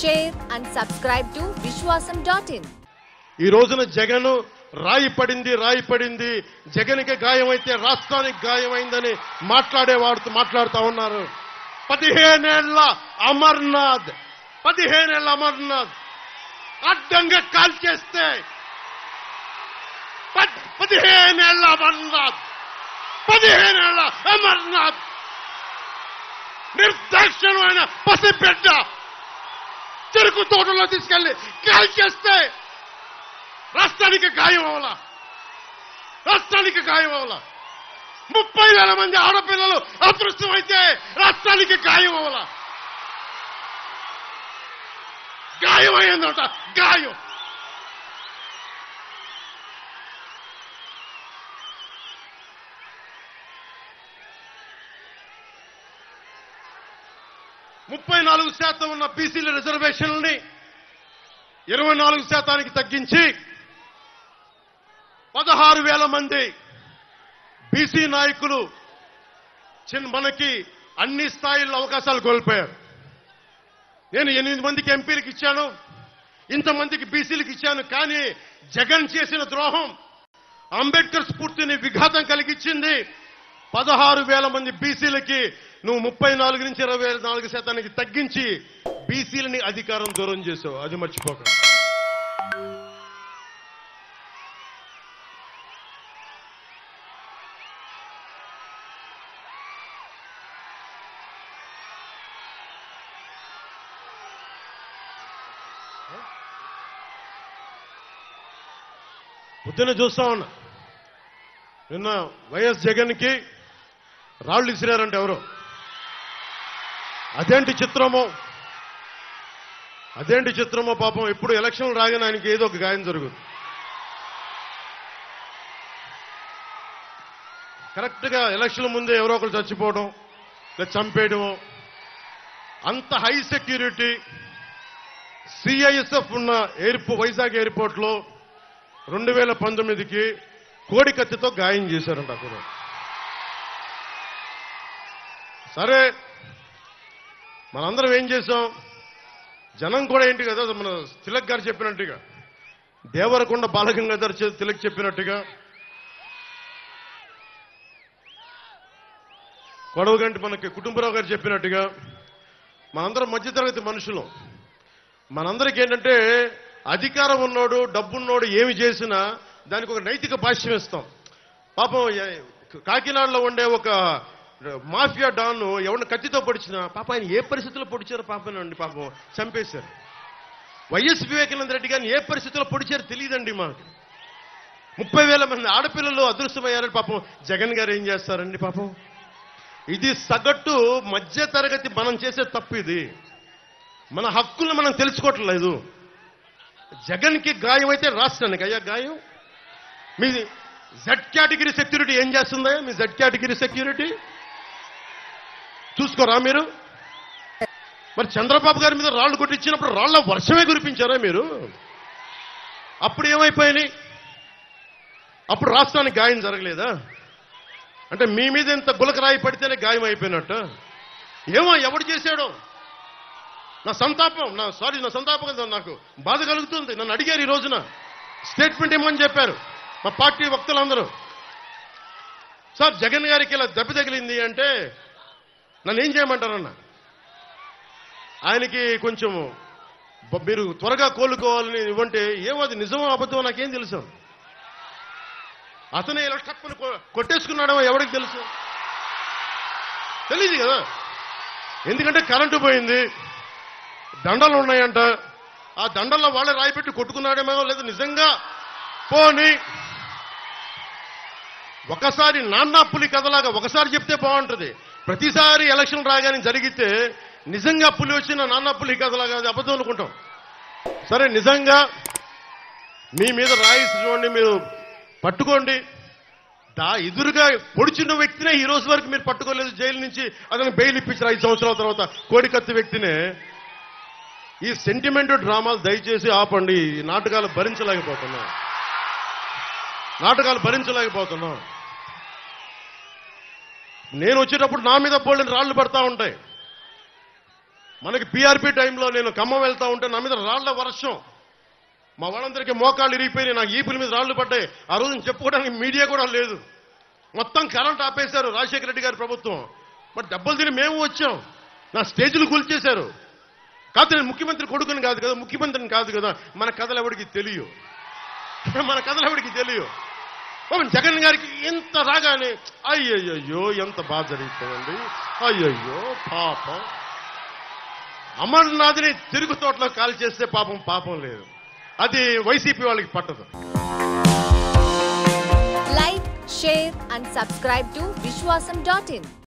share and subscribe to Vishwasam.in. ఈ రోజున జగన్ రాయి పడింది జగన్కి గాయమైతే రాష్ట్రానికి గాయమైందని మాట్లాడుతూ ఉన్నారు. 15 ఏళ్ల అమర్నాథ్ అడ్డంగా కాల్చేస్తే 15 ఏళ్ల అమర్నాథ్ నిర్దాక్షిణ్యమైన పసిబిడ్డ చెరుకు తోటలో తీసుకెళ్లి కాల్చేస్తే రాష్ట్రానికి గాయం అవలా. 30,000 మంది ఆడపిల్లలు అదృష్టమైతే రాష్ట్రానికి గాయం అవలా. గాయమైందట గాయం. %40 ఉన్న బీసీల రిజర్వేషన్లని 24% తగ్గించి 16,000 మంది బీసీ నాయకులు మనకి అన్ని స్థాయిల్లో అవకాశాలు కోల్పోయారు. నేను 8 మందికి ఎంపీలకు ఇచ్చాను, ఇంతమందికి బీసీలకు ఇచ్చాను. కానీ జగన్ చేసిన ద్రోహం అంబేద్కర్ స్ఫూర్తిని విఘాతం కలిగించింది. 16,000 మంది బీసీలకి నువ్వు 34 నుంచి 24% తగ్గించి బీసీలని అధికారం దూరం చేసావు. అది మర్చిపోక. పొద్దున్న చూస్తా ఉన్నా, నిన్న వైఎస్ జగన్కి రాళ్లు ఇసిరారంటే ఎవరో. అదేంటి చిత్రమో పాపం. ఎప్పుడు ఎలక్షన్లు రాగానే ఆయనకి ఏదో ఒక గాయం జరుగుతుంది. కరెక్ట్ గా ఎలక్షన్ ముందే ఎవరో ఒకరు చచ్చిపోవడం లేదా చంపేయడం. అంత హై సెక్యూరిటీ సిఐఎస్ఎఫ్ ఉన్న వైజాగ్ ఎయిర్పోర్ట్ లో 2019కి కోడి కత్తితో గాయం చేశారంట అక్కడ. సరే, మనందరం ఏం చేశాం? జనం కూడా ఏంటి కదా, మన తిలక్ గారు చెప్పినట్టుగా, దేవరకొండ బాలగంగాధర్ తిలక్ చెప్పినట్టుగా, కొడవగంటి మనకి కుటుంబరావు గారు చెప్పినట్టుగా, మనందరం మధ్యతరగతి మనుషులు. మనందరికీ ఏంటంటే అధికారం ఉన్నోడు డబ్బున్నోడు ఏమి చేసినా దానికి ఒక నైతిక భాష్యం ఇస్తాం. పాపం కాకినాడలో ఉండే ఒక మాఫియా డాన్ ఎవరిని కత్తితో పొడిచినా పాపం ఆయన ఏ పరిస్థితుల్లో పొడిచారో పాపనండి, పాపం చంపేశారు. వైఎస్ వివేకానంద రెడ్డి గారిని ఏ పరిస్థితుల్లో పొడిచారో తెలియదండి మాకు. 30,000 మంది ఆడపిల్లలు అదృష్టమయ్యారని పాపం జగన్ గారు ఏం చేస్తారండి పాపం. ఇది సగటు మధ్య తరగతి మనం చేసే తప్పు. ఇది మన హక్కులను మనం తెలుసుకోవట్లేదు. జగన్కి గాయం అయితే రాష్ట్రానికి అయ్యా గాయం. మీ జెడ్ కేటగిరీ సెక్యూరిటీ ఏం చేస్తుందా? మీ జెడ్ కేటగిరీ సెక్యూరిటీ చూసుకోరా మీరు? మరి చంద్రబాబు గారి మీద రాళ్లు కొట్టించినప్పుడు రాళ్ల వర్షమే కురిపించారా మీరు? అప్పుడు ఏమైపోయినాయి? అప్పుడు రాష్ట్రానికి గాయం జరగలేదా? అంటే మీ మీద ఇంత గులకరాయి పడితేనే గాయం అయిపోయినట్టు. ఏమో ఎవడు చేశాడో. నా సంతాపం నాకు బాధ కలుగుతుంది. నన్ను అడిగారు ఈ రోజున స్టేట్మెంట్ ఇమ్మని చెప్పారు మా పార్టీ వక్తలందరూ. సార్, జగన్ గారికి ఇలా దెబ్బ తగిలింది అంటే నన్ను ఏం చేయమంటారన్న? ఆయనకి కొంచెం మీరు త్వరగా కోలుకోవాలని ఇవ్వంటే ఏమో అది నిజమో అబద్ధమో నాకేం తెలుసు. అతనే ఇలా టక్కుని కొట్టేసుకున్నాడో ఎవరికి తెలుసు? తెలియదు కదా. ఎందుకంటే కరెంటు పోయింది, దండలు ఉన్నాయంట. ఆ దండల్లో వాళ్ళే రాయిపెట్టి కొట్టుకున్నాడేమో, లేదు నిజంగా పోని ఒకసారి నాన్నా పులి కథలాగా ఒకసారి చెప్తే బాగుంటుంది. ప్రతిసారి ఎలక్షన్ రాగానే జరిగితే నిజంగా పులి వచ్చిన నాన్నా పులి కథలాగా అది అబద్ధం అనుకుంటాం. సరే, నిజంగా మీ మీద రాయి చూడండి, మీరు పట్టుకోండి. ఎదురుగా పొడిచిన వ్యక్తినే ఈ రోజు వరకు మీరు పట్టుకోలేదు. జైలు నుంచి అతను బెయిల్ ఇప్పించారు 5 సంవత్సరాల తర్వాత. కోడికత్తి వ్యక్తినే. ఈ సెంటిమెంట్ డ్రామాలు దయచేసి ఆపండి. ఈ నాటకాలు భరించలేకపోతున్నాం. నేను వచ్చేటప్పుడు నా మీద బోల్డెన్ రాళ్లు పడతా ఉంటాయి. మనకి పీఆర్పీ టైంలో నేను ఖమ్మం వెళ్తా ఉంటే నా మీద రాళ్ల వర్షం, మా వాళ్ళందరికీ మోకాళ్ళు ఇరిగిపోయి నాకు ఈపుల మీద రాళ్లు పడ్డాయి. ఆ రోజున చెప్పుకోవడానికి మీడియా కూడా లేదు. మొత్తం కరెంట్ ఆపేశారు రాజశేఖర రెడ్డి గారి ప్రభుత్వం. మరి దెబ్బలు తిని మేము వచ్చాం. నా స్టేజ్లు కూల్చేశారు. కాదు, నేను ముఖ్యమంత్రి కొడుకుని కాదు కదా, ముఖ్యమంత్రిని కాదు కదా. మన కథలు ఎవరికి తెలియవు, మన కథలు ఎవరికి తెలియవు. జగన్ గారికి ఇంత రాగానే అయ్యయ్యో ఎంత బాధ జరుగుతుందండి, అయ్యయ్యో పాపం. అమర్నాథ్ని తిరుగు తోటలో కాల్ చేస్తే పాపం లేదు. అది వైసీపీ వాళ్ళకి పట్టదు. Like, share and subscribe to Vishwasam.in.